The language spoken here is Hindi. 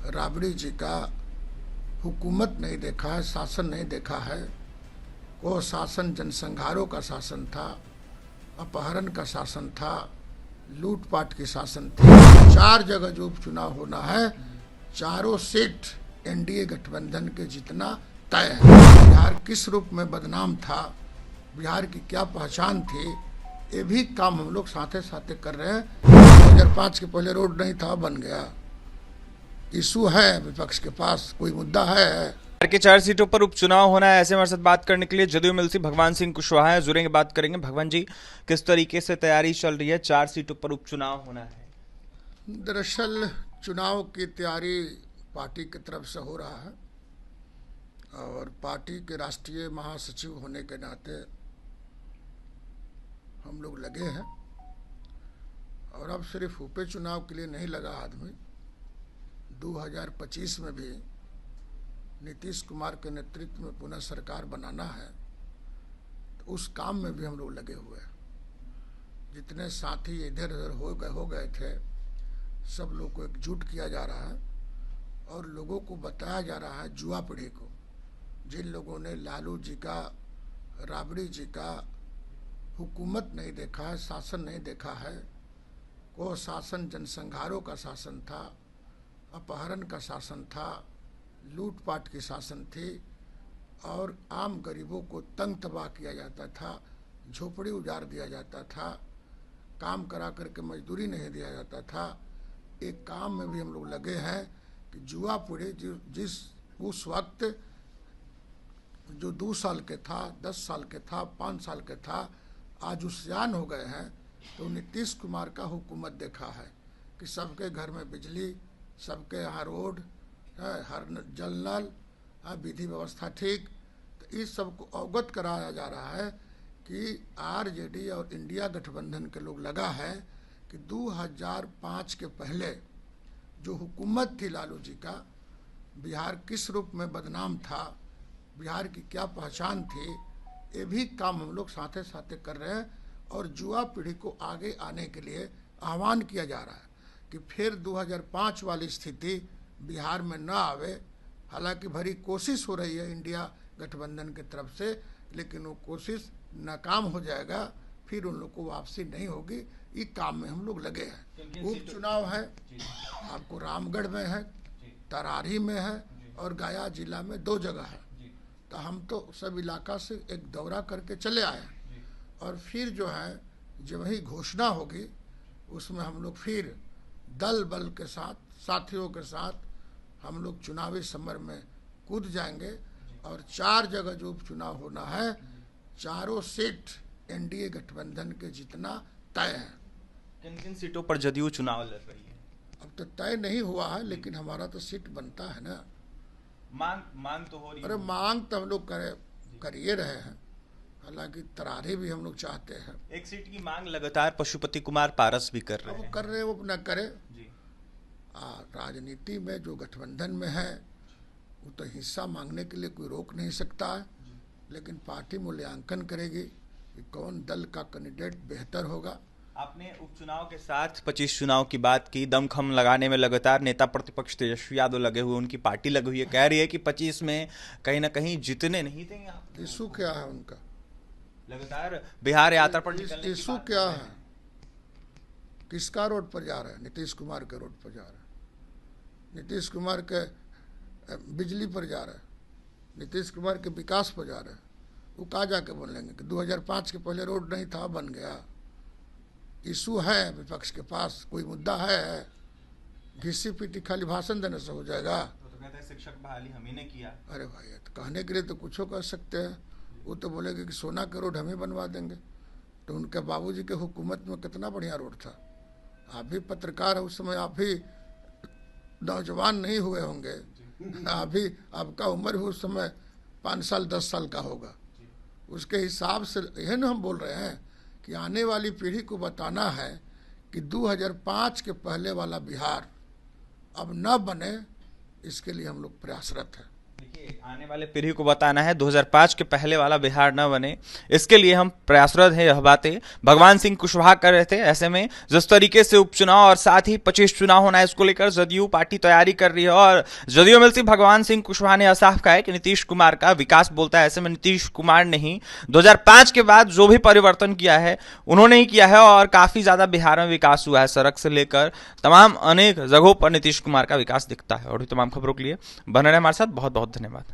राबड़ी जी का हुकूमत नहीं देखा है, शासन नहीं देखा है। वो शासन जनसंहारों का शासन था, अपहरण का शासन था, लूटपाट की शासन थी। 4 जगह जो उपचुनाव होना है, चारों सीट एनडीए गठबंधन के जीतना तय है। बिहार किस रूप में बदनाम था, बिहार की क्या पहचान थी, ये भी काम हम लोग साथे साथे कर रहे हैं। 2005 के पहले रोड नहीं था, बन गया। इशू है विपक्ष के पास, कोई मुद्दा है। बिहार के 4 सीटों पर उपचुनाव होना है। ऐसे हमारे साथ बात करने के लिए जदयू एमएलसी भगवान सिंह कुशवाहा है, जुड़ेंगे, बात करेंगे। भगवान जी, किस तरीके से तैयारी चल रही है? 4 सीटों पर उपचुनाव होना है। दरअसल चुनाव की तैयारी पार्टी की तरफ से हो रहा है और पार्टी के राष्ट्रीय महासचिव होने के नाते हम लोग लगे हैं। और अब सिर्फ उपे चुनाव के लिए नहीं लगा आदमी, 2025 में भी नीतीश कुमार के नेतृत्व में पुनः सरकार बनाना है, तो उस काम में भी हम लोग लगे हुए हैं। जितने साथी इधर उधर हो गए थे, सब लोग को एकजुट किया जा रहा है और लोगों को बताया जा रहा है, युवा पीढ़ी को, जिन लोगों ने लालू जी का, राबड़ी जी का हुकूमत नहीं देखा है, शासन नहीं देखा है। वो शासन जनसंहारों का शासन था, अपहरण का शासन था, लूटपाट की शासन थी और आम गरीबों को तंग तबाह किया जाता था, झोपड़ी उजाड़ दिया जाता था, काम करा करके मजदूरी नहीं दिया जाता था। एक काम में भी हम लोग लगे हैं कि युवा पीढ़ी जिस उस वक्त जो 2 साल के था, 10 साल के था, 5 साल के था, आज उसियान हो गए हैं। तो नीतीश कुमार का हुकूमत देखा है कि सबके घर में बिजली, सबके यहाँ रोड, हर जल नल, विधि व्यवस्था ठीक। तो इस सबको अवगत कराया जा रहा है कि आरजेडी और इंडिया गठबंधन के लोग लगा है कि 2005 के पहले जो हुकूमत थी लालू जी का, बिहार किस रूप में बदनाम था, बिहार की क्या पहचान थी, ये भी काम हम लोग साथे साथे कर रहे हैं। और युवा पीढ़ी को आगे आने के लिए आह्वान किया जा रहा है कि फिर 2005 वाली स्थिति बिहार में न आवे। हालांकि भरी कोशिश हो रही है इंडिया गठबंधन की तरफ से, लेकिन वो कोशिश नाकाम हो जाएगा, फिर उन लोग को वापसी नहीं होगी। इस काम में हम लोग लगे हैं। उपचुनाव है, आपको रामगढ़ में है, तरारी में है और गया जिला में 2 जगह है। तो हम तो सब इलाका से एक दौरा करके चले आए हैं और फिर जो है जब वही घोषणा होगी, उसमें हम लोग फिर दल बल के साथ, साथियों के साथ हम लोग चुनावी समर में कूद जाएंगे। और 4 जगह जो उपचुनाव होना है, चारों सीट एनडीए गठबंधन के जीतना तय है। किन किन सीटों पर जदयू चुनाव लड़ रही है? अब तो तय नहीं हुआ है, लेकिन हमारा तो सीट बनता है ना। मांग तो हो रही है। अरे मांग तो हम लोग करिए रहे हैं। हालांकि तरारी भी हम लोग चाहते हैं। एक सीट की मांग लगातार पशुपति कुमार पारस भी कर रहे हैं। वो कर रहे हैं, वो न करे जी। राजनीति में जो गठबंधन में है, वो तो हिस्सा मांगने के लिए कोई रोक नहीं सकता है, लेकिन पार्टी मूल्यांकन करेगी कि कौन दल का कैंडिडेट बेहतर होगा। आपने उपचुनाव के साथ 25 चुनाव की बात की। दमखम लगाने में लगातार नेता प्रतिपक्ष तेजस्वी यादव लगे हुए, उनकी पार्टी लगी हुई है, कह रही है कि 25 में कहीं ना कहीं जितने नहीं देंगे आप। इशू क्या है उनका? लगातार बिहार यात्रा पर इशू क्या है? किसका रोड पर जा रहे हैं? नीतीश कुमार के रोड पर जा रहे हैं, नीतीश कुमार के बिजली पर जा रहे हैं, नीतीश कुमार के विकास पर जा रहे हैं। वो कहाँ जाके बोलेंगे कि 2005 के पहले रोड नहीं था, बन गया। इशू है विपक्ष के पास, कोई मुद्दा है? घिसी पीटी खाली भाषण देने से हो जाएगा? तो कहते हैं शिक्षक बहाली हम ही ने किया। अरे भाई, तो कहने के लिए तो कुछ कर सकते हैं। वो तो बोलेंगे कि सोना का रोड हम ही बनवा देंगे। तो उनके बाबूजी के हुकूमत में कितना बढ़िया रोड था। आप भी पत्रकार है, उस समय आप भी नौजवान नहीं हुए होंगे, अभी आपका उम्र भी उस समय 5 साल 10 साल का होगा। उसके हिसाब से यह ना हम बोल रहे हैं कि आने वाली पीढ़ी को बताना है कि 2005 के पहले वाला बिहार अब न बने, इसके लिए हम लोग प्रयासरत हैं। आने वाले पीढ़ी को बताना है 2005 के पहले वाला बिहार न बने, इसके लिए हम प्रयासरत हैं। यह बातें भगवान सिंह कुशवाहा कर रहे थे। ऐसे में जिस तरीके से उपचुनाव और साथ ही 25 चुनाव होना है, इसको लेकर जदयू पार्टी तैयारी कर रही है और जदयू मिलती भगवान सिंह कुशवाहा ने साफ कहा है कि नीतीश कुमार का विकास बोलता है। ऐसे में नीतीश कुमार ने ही 2005 के बाद जो भी परिवर्तन किया है उन्होंने ही किया है और काफी ज्यादा बिहार में विकास हुआ है। सड़क से लेकर तमाम अनेक जगहों पर नीतीश कुमार का विकास दिखता है। और तमाम खबरों के लिए बने रहे हमारे साथ। बहुत बहुत धन्यवाद।